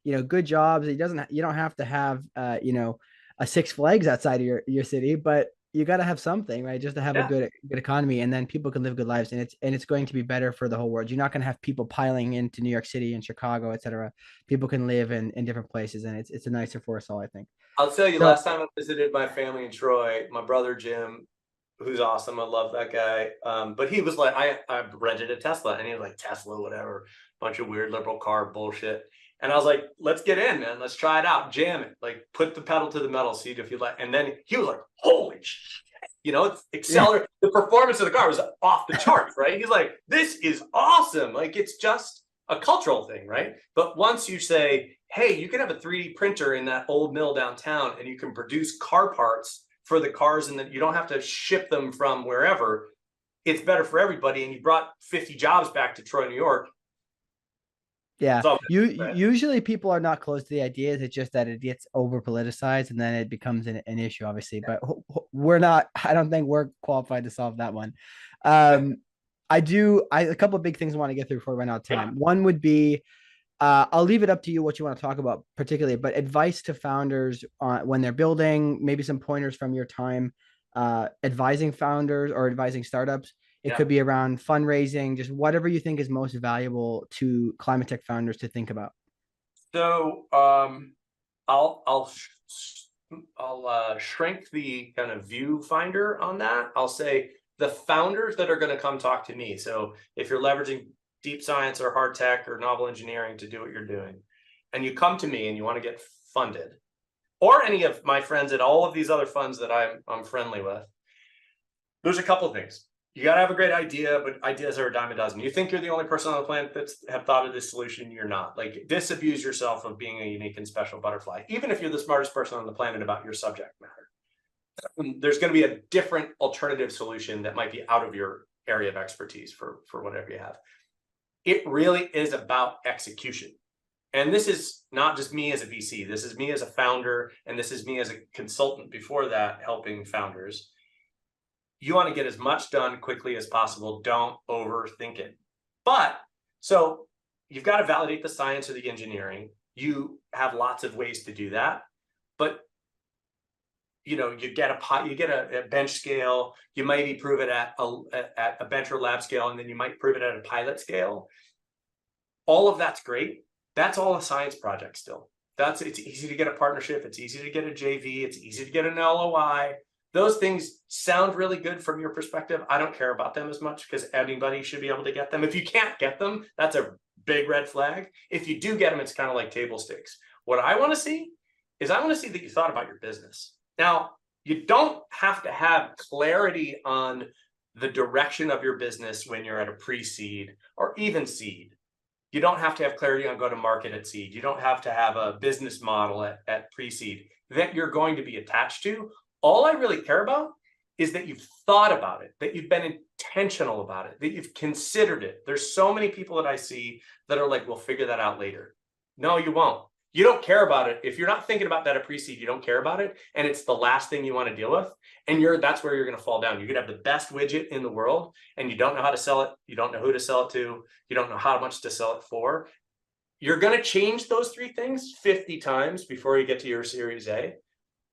good jobs, you don't have to have a Six Flags outside of your city, but you got to have something, right? Just to have a Yeah. good economy, and then people can live good lives, and it's going to be better for the whole world. You're not going to have people piling into New York City and Chicago, etc. People can live in different places, and it's nicer for us all, I think. I'll tell you, So last time I visited my family in Troy, my brother Jim, who's awesome. I love that guy. But he was like, I rented a Tesla, and he was like, Tesla, whatever, bunch of weird liberal car bullshit. And I was like, let's get in, man. Let's try it out. Jam it. Like, put the pedal to the metal, see if you like. And then he was like, holy shit. It's yeah, accelerate. The performance of the car was off the charts, right? He's like, this is awesome. Like, it's just a cultural thing, right? But once you say, hey, you can have a 3D printer in that old mill downtown, and you can produce car parts for the cars, and that you don't have to ship them from wherever. It's better for everybody. And you brought 50 jobs back to Troy, New York. yeah. So, Usually people are not close to the ideas. It's just that it gets over politicized, and then it becomes an issue, obviously. But we're not. I don't think we're qualified to solve that one. Um, a couple of big things I want to get through before we run out of time. yeah. One would be, I'll leave it up to you what you want to talk about particularly, but advice to founders when they're building, maybe some pointers from your time advising founders or advising startups. It Yeah. could be around fundraising, just whatever you think is most valuable to ClimateTech founders to think about. So I'll shrink the kind of viewfinder on that. I'll say the founders that are going to come talk to me. So if you're leveraging deep science or hard tech or novel engineering to do what you're doing, and you come to me and you want to get funded, or any of my friends at all of these other funds that I'm friendly with, there's a couple of things. You got to have a great idea, but ideas are a dime a dozen. You think you're the only person on the planet that's have thought of this solution, you're not. Like, disabuse yourself of being a unique and special butterfly, even if you're the smartest person on the planet about your subject matter. There's going to be a different alternative solution that might be out of your area of expertise for whatever you have. It really is about execution. And this is not just me as a VC. This is me as a founder, and this is me as a consultant before that, helping founders. You want to get as much done quickly as possible. Don't overthink it. But so you've got to validate the science or the engineering. You have lots of ways to do that. But you get a bench scale. You maybe prove it at a bench or lab scale, and then you might prove it at a pilot scale. All of that's great. That's all a science project still. It's easy to get a partnership. It's easy to get a JV. It's easy to get an LOI. Those things sound really good from your perspective. I don't care about them as much because anybody should be able to get them. If you can't get them, that's a big red flag. If you do get them, it's kind of like table stakes. What I want to see is that you thought about your business. Now, you don't have to have clarity on the direction of your business when you're at a pre-seed or even seed. You don't have to have clarity on go-to-market at seed. You don't have to have a business model at pre-seed that you're going to be attached to. All I really care about is that you've thought about it, that you've been intentional about it, that you've considered it. There's so many people that I see that are like, we'll figure that out later. No, you won't. You don't care about it. If you're not thinking about that at pre-seed, you don't care about it. And it's the last thing you want to deal with. And that's where you're going to fall down. You could have the best widget in the world and you don't know how to sell it. You don't know who to sell it to. You don't know how much to sell it for. You're going to change those three things 50 times before you get to your Series A.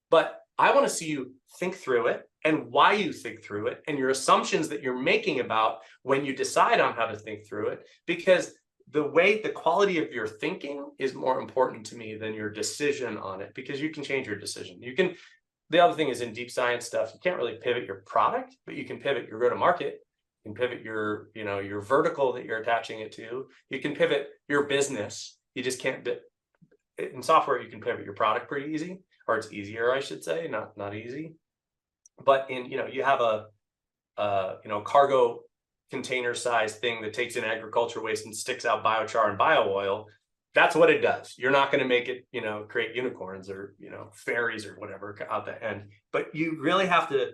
But I want to see you think through it and why you think through it and your assumptions that you're making about when you decide on how to think through it, because the quality of your thinking is more important to me than your decision on it, because you can change your decision. You can the other thing is in deep science stuff, you can't really pivot your product, but you can pivot your go-to-market. You can pivot your, your vertical that you're attaching it to. You can pivot your business. You just can't. In software, you can pivot your product pretty easy, or it's easier, I should say, not easy. But in, you have a cargo container size thing that takes in agriculture waste and sticks out biochar and bio oil. That's what it does. You're not going to make it, create unicorns or, fairies or whatever out the end. But you really have to,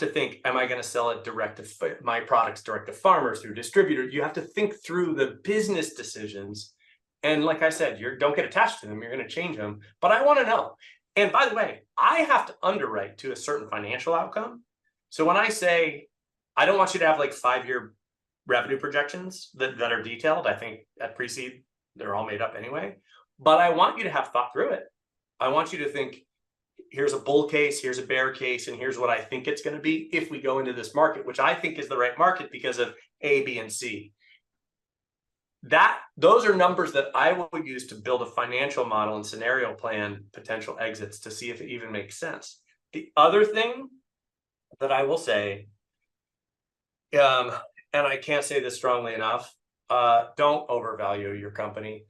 think, am I going to sell it my products direct to farmers through distributors? You have to think through the business decisions. And like I said, don't get attached to them. You're going to change them. But I want to know. And by the way, I have to underwrite to a certain financial outcome. So when I say, I don't want you to have like 5-year revenue projections that are detailed, I think at pre-seed, they're all made up anyway. But I want you to have thought through it. I want you to think, here's a bull case, here's a bear case, and here's what I think it's going to be if we go into this market, which I think is the right market because of A, B, and C. Those are numbers that I will use to build a financial model and scenario plan potential exits to see if it even makes sense. The other thing that I will say, and I can't say this strongly enough, don't overvalue your company.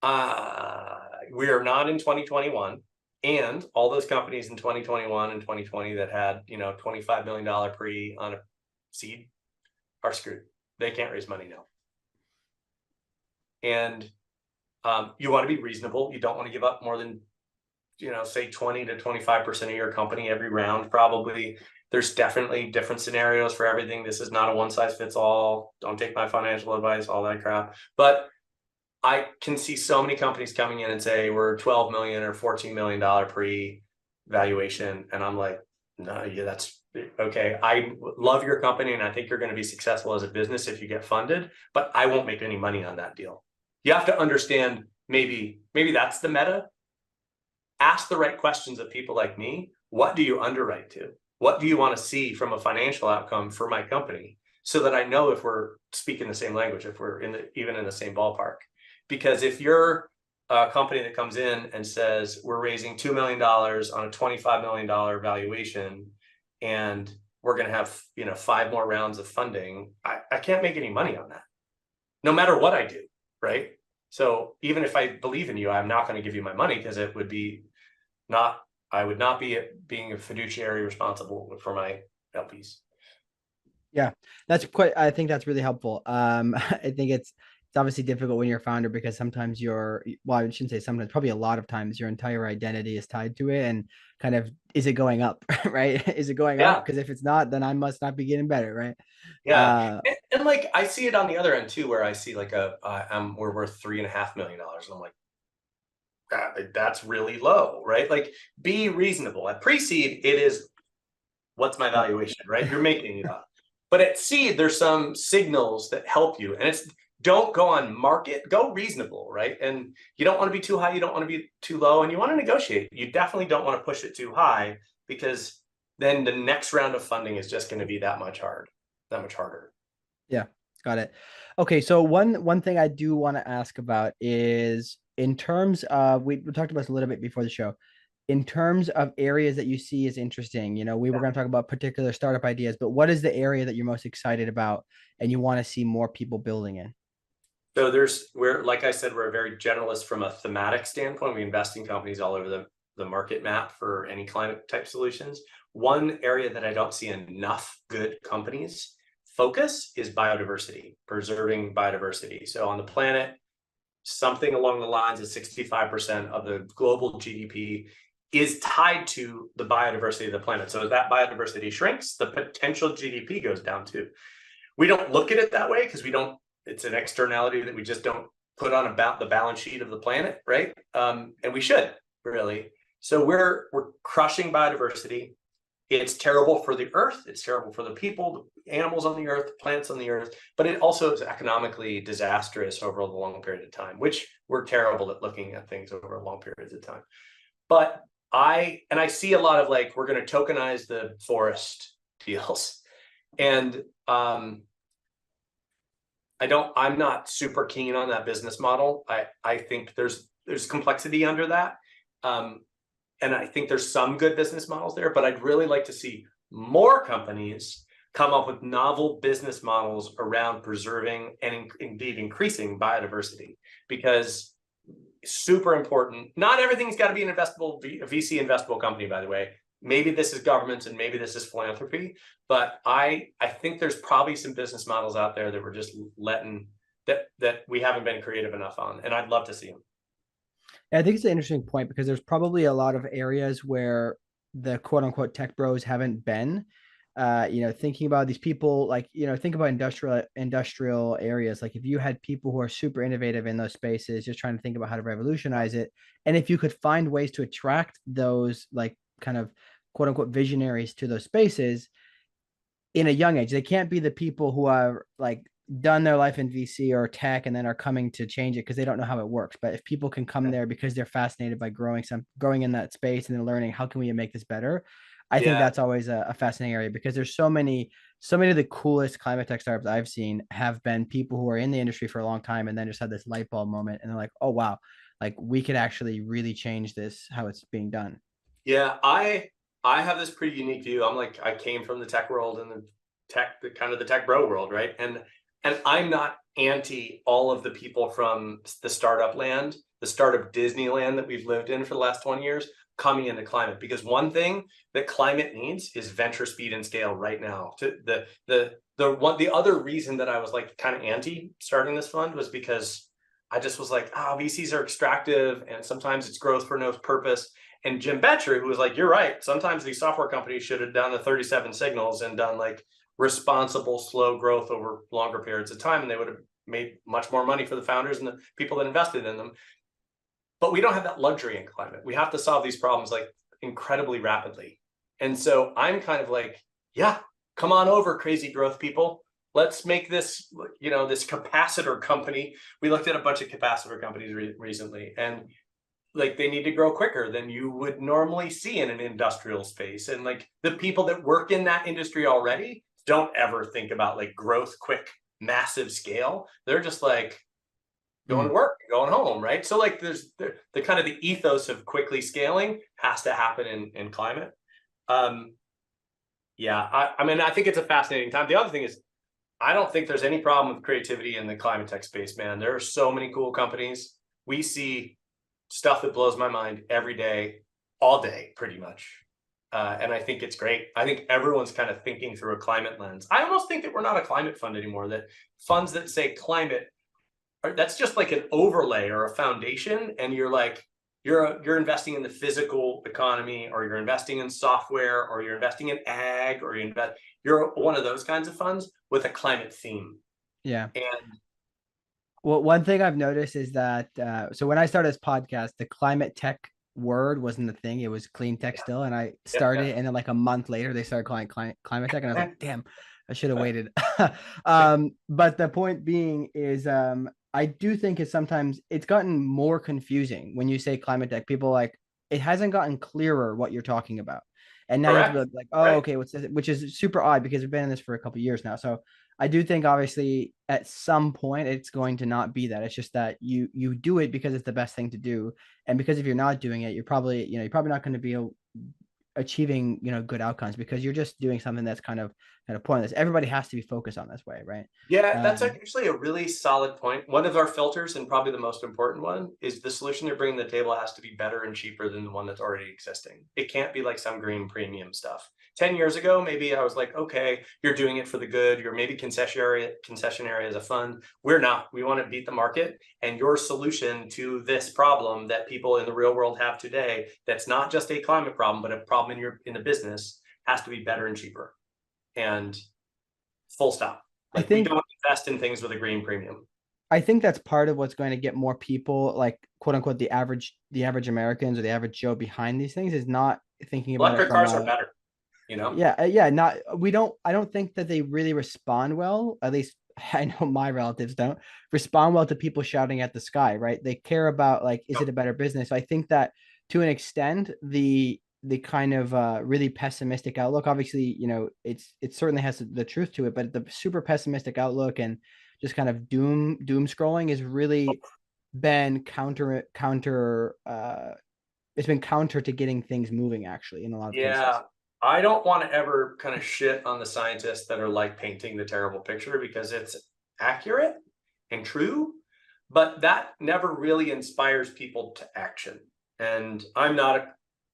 We are not in 2021, and all those companies in 2021 and 2020 that had $25 million pre on a seed are screwed. They can't raise money now. And you want to be reasonable. You don't want to give up more than say 20 to 25% of your company every round. Probably there's definitely different scenarios for everything. This is not a one size fits all. Don't take my financial advice, all that crap. But I can see so many companies coming in and say we're $12 million or $14 million pre-valuation. And I'm like, no, yeah, that's okay. I love your company and I think you're going to be successful as a business if you get funded, but I won't make any money on that deal. You have to understand, maybe that's the meta. Ask the right questions of people like me. What do you underwrite to? What do you want to see from a financial outcome for my company? So that I know if we're speaking the same language, if we're even in the same ballpark. Because if you're a company that comes in and says, we're raising $2 million on a $25 million valuation, and we're going to have 5 more rounds of funding, I can't make any money on that, no matter what I do, right? So even if I believe in you, I'm not going to give you my money because it would be I would not be being a fiduciary responsible for my LPs. Yeah, I think that's really helpful. I think it's obviously difficult when you're a founder because sometimes I shouldn't say sometimes, probably a lot of times your entire identity is tied to it, and kind of, is it going up, right? Is it going up? Because if it's not, then I must not be getting better, right? Yeah. And like, I see it on the other end too, where I see like we're worth $3.5 million. And I'm like, that's really low, right? Like, be reasonable. At pre-seed, it is, what's my valuation, right? You're making it up. But at seed, there's some signals that help you. And don't go on market, go reasonable, right? And you don't want to be too high, you don't want to be too low, and you want to negotiate. You definitely don't want to push it too high, because then the next round of funding is just going to be that much harder. Yeah, got it. Okay, so one thing I do want to ask about is, in terms of, we talked about this a little bit before the show, in terms of areas that you see as interesting, we were going to talk about particular startup ideas, but what is the area that you're most excited about and you want to see more people building in? So like I said, we're very generalist from a thematic standpoint. We invest in companies all over the market map for any climate type solutions. One area that I don't see enough good companies focus is biodiversity, preserving biodiversity. So on the planet, something along the lines of 65% of the global GDP is tied to the biodiversity of the planet. So as that biodiversity shrinks, the potential GDP goes down too. We don't look at it that way because it's an externality that we just don't put on about the balance sheet of the planet, right? And we should, really. So we're crushing biodiversity. It's terrible for the earth. It's terrible for the people, the animals on the earth, the plants on the earth, but it also is economically disastrous over a long period of time, which we're terrible at looking at things over long periods of time. But I see a lot of like, we're going to tokenize the forest deals. And I'm not super keen on that business model. I think there's complexity under that. And I think there's some good business models there, but I'd really like to see more companies come up with novel business models around preserving and indeed increasing biodiversity, because super important. Not everything's got to be an investable VC investable company, by the way. Maybe this is governments and maybe this is philanthropy, but I think there's probably some business models out there that we're just letting that we haven't been creative enough on, and I'd love to see them. I think it's an interesting point because there's probably a lot of areas where the quote unquote tech bros haven't been. Thinking about these people, like, think about industrial areas. Like if you had people who are super innovative in those spaces, just trying to think about how to revolutionize it. And if you could find ways to attract those like kind of quote unquote visionaries to those spaces in a young age, they can't be the people who are like done their life in VC or tech and then are coming to change it because they don't know how it works. But if people can come there because they're fascinated by growing in that space and then learning how can we make this better, I think that's always a fascinating area, because there's so many of the coolest climate tech startups I've seen have been people who are in the industry for a long time and then just had this light bulb moment and they're like, oh wow, like we could actually really change this, how it's being done. Yeah, I have this pretty unique view. I'm like, I came from the tech world and the kind of the tech bro world, right? And I'm not anti all of the people from the startup land, the startup Disneyland that we've lived in for the last 20 years, coming into climate. Because one thing that climate needs is venture speed and scale right now. The other reason that I was like kind of anti starting this fund was because I just was like, VCs are extractive and sometimes it's growth for no purpose. And Jim Betcher, who was like, you're right, sometimes these software companies should have done the 37 signals and done like responsible, slow growth over longer periods of time, and they would have made much more money for the founders and the people that invested in them. But we don't have that luxury in climate. We have to solve these problems like incredibly rapidly. And so I'm kind of like, yeah, come on over, crazy growth people. Let's make this, this capacitor company. We looked at a bunch of capacitor companies recently, and like they need to grow quicker than you would normally see in an industrial space. And like the people that work in that industry already don't ever think about like growth, quick, massive scale. They're just like going to work, going home, right? So like there's the kind of the ethos of quickly scaling has to happen in climate. I mean, I think it's a fascinating time. The other thing is, I don't think there's any problem with creativity in the climate tech space, man. There are so many cool companies. We see stuff that blows my mind every day, all day, pretty much. And I think it's great. I think everyone's kind of thinking through a climate lens. I almost think that we're not a climate fund anymore, that funds that say climate, that's just like an overlay or a foundation. And you're like, you're investing in the physical economy, or you're investing in software, or you're investing in ag, or you're one of those kinds of funds with a climate theme. Yeah. And well, one thing I've noticed is that so when I started this podcast, the climate tech word wasn't the thing; it was clean tech still. And I started, and then like a month later, they started calling climate tech, and I was like, "Damn, I should have waited." But the point being is, I do think it's gotten more confusing when you say climate tech. People like it hasn't gotten clearer what you're talking about, and now you have to be like, "Oh, okay, what's this?" Which is super odd because we've been in this for a couple of years now. So I do think obviously at some point it's going to not be that. It's just that you do it because it's the best thing to do. And because if you're not doing it, you're probably not going to be achieving, good outcomes, because you're just doing something that's kind of pointless. Everybody has to be focused on this way, right? Yeah, that's actually a really solid point. One of our filters, and probably the most important one, is the solution they're bringing to the table has to be better and cheaper than the one that's already existing. It can't be like some green premium stuff. 10 years ago, maybe I was like, okay, you're doing it for the good. You're maybe concessionary as a fund. We're not. We want to beat the market. And your solution to this problem that people in the real world have today, that's not just a climate problem, but a problem in the business, has to be better and cheaper. And full stop. Like, I think we don't invest in things with a green premium. I think that's part of what's going to get more people, like quote unquote, the average Americans or the average Joe behind these things, is not thinking about electric cars are better. Yeah. I don't think that they really respond well. At least I know my relatives don't respond well to people shouting at the sky, right? They care about like, is it a better business? So I think that to an extent, the kind of really pessimistic outlook, obviously, it certainly has the truth to it, but the super pessimistic outlook and just kind of doom scrolling is really been counter been counter to getting things moving actually in a lot of cases. Yeah, I don't want to ever kind of shit on the scientists that are like painting the terrible picture, because it's accurate and true, but that never really inspires people to action. And I'm not a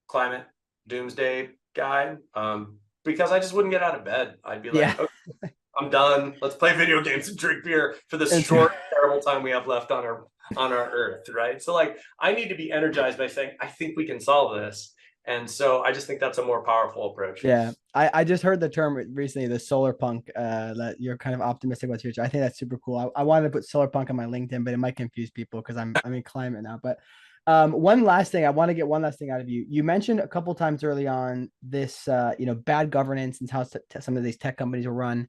climate doomsday guy, because I just wouldn't get out of bed. I'd be like, Yeah. okay, I'm done. Let's play video games and drink beer for the It's- short, terrible time we have left on our earth, right? So like, I need to be energized by saying, I think we can solve this. And so I just think that's a more powerful approach. Yeah, I just heard the term recently, the solar punk, that you're kind of optimistic about the future. I think that's super cool. I wanted to put solar punk on my LinkedIn, but it might confuse people because I'm in climate now. But one last thing, I want to get one last thing out of you. You mentioned a couple times early on this, bad governance and how some of these tech companies are run,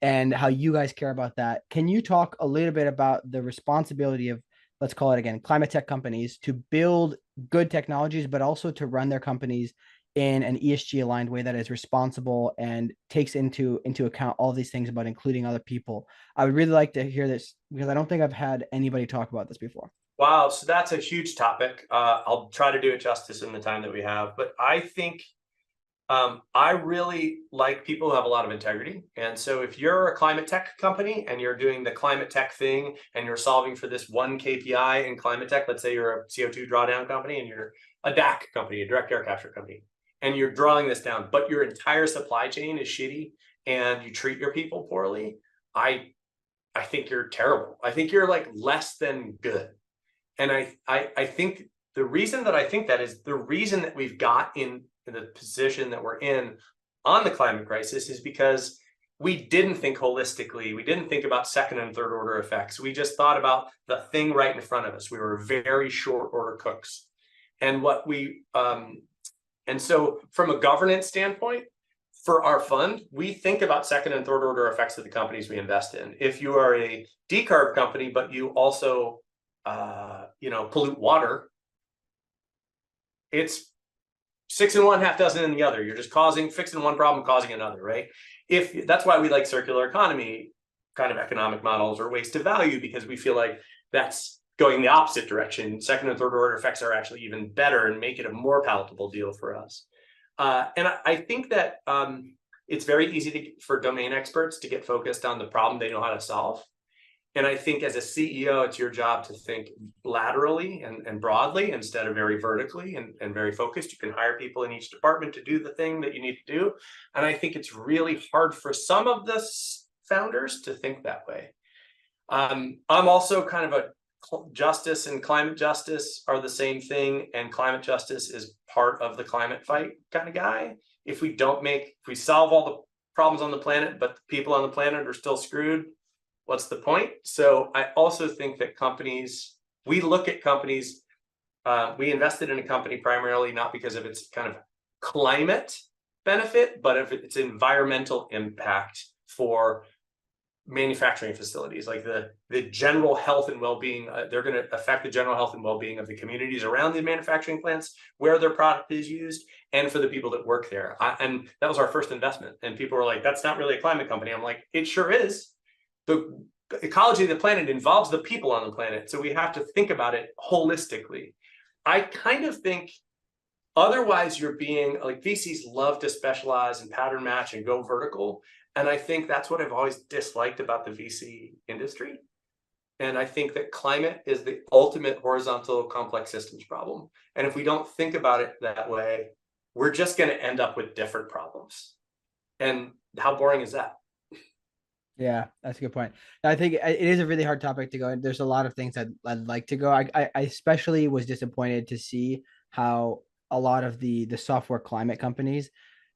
and how you guys care about that. Can you talk a little bit about the responsibility of, let's call it again, climate tech companies to build good technologies, but also to run their companies in an ESG aligned way that is responsible and takes into account all these things about including other people? I would really like to hear this because I don't think I've had anybody talk about this before. Wow, so that's a huge topic. I'll try to do it justice in the time that we have, but I think I really like people who have a lot of integrity. And so if you're a climate tech company and you're doing the climate tech thing and you're solving for this one KPI in climate tech, let's say you're a CO2 drawdown company and you're a DAC company, a direct air capture company, and you're drawing this down, but your entire supply chain is shitty and you treat your people poorly, I think you're terrible. I think you're like less than good. And I think the reason that I think that is the reason that we've got in the position that we're in on the climate crisis is because we didn't think holistically. We didn't think about second and third order effects. We just thought about the thing right in front of us. We were very short order cooks. And and so from a governance standpoint, for our fund, we think about second and third order effects of the companies we invest in. If you are a decarb company, but you also pollute water, it's 6 in one, half dozen in the other. You're just fixing one problem, causing another, right? That's why we like circular economy kind of economic models or waste of value, because we feel like that's going the opposite direction. Second and third order effects are actually even better and make it a more palatable deal for us. And I think that it's very easy for domain experts to get focused on the problem they know how to solve. And I think as a CEO, it's your job to think laterally and broadly instead of very vertically and very focused. You can hire people in each department to do the thing that you need to do. And I think it's really hard for some of the founders to think that way. I'm also kind of a justice and climate justice are the same thing. And climate justice is part of the climate fight kind of guy. If we solve all the problems on the planet, but the people on the planet are still screwed, what's the point? So I also think that we look at companies, we invested in a company primarily not because of its kind of climate benefit, but of its environmental impact for manufacturing facilities, like the general health and well-being. They're going to affect the general health and well-being of the communities around the manufacturing plants where their product is used, and for the people that work there. And that was our first investment. And people were like, that's not really a climate company. I'm like, it sure is. The ecology of the planet involves the people on the planet. So we have to think about it holistically. I kind of think otherwise you're being like, VCs love to specialize and pattern match and go vertical. And I think that's what I've always disliked about the VC industry. And I think that climate is the ultimate horizontal complex systems problem. And if we don't think about it that way, we're just going to end up with different problems. And how boring is that? Yeah, that's a good point. I think it is a really hard topic to go. There's a lot of things I'd like to go. I especially was disappointed to see how a lot of the software climate companies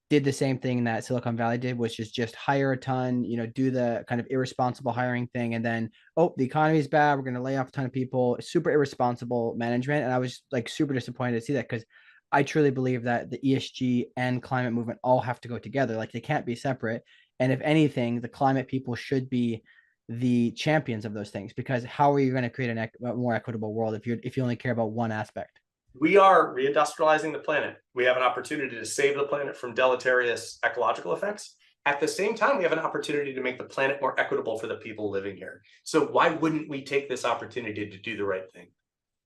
did the same thing that Silicon Valley did, which is just hire a ton, do the kind of irresponsible hiring thing. And then, oh, the economy is bad, we're going to lay off a ton of people, super irresponsible management. And I was like super disappointed to see that, because I truly believe that the ESG and climate movement all have to go together. Like they can't be separate. And if anything, the climate people should be the champions of those things, because how are you going to create a more equitable world if you only care about one aspect? We are reindustrializing the planet. We have an opportunity to save the planet from deleterious ecological effects. At the same time, we have an opportunity to make the planet more equitable for the people living here. So why wouldn't we take this opportunity to do the right thing?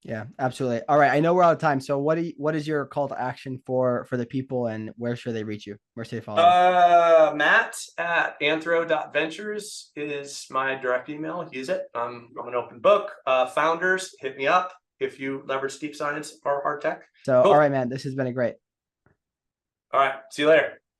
Yeah, absolutely. All right. I know we're out of time. So what is your call to action for the people, and where should they reach you? Where should they follow you? Matt at Anthro.Ventures is my direct email. Use it. I'm an open book. Founders, hit me up if you leverage deep science or hard tech. So, Cool. all right, man, this has been a great. All right. See you later.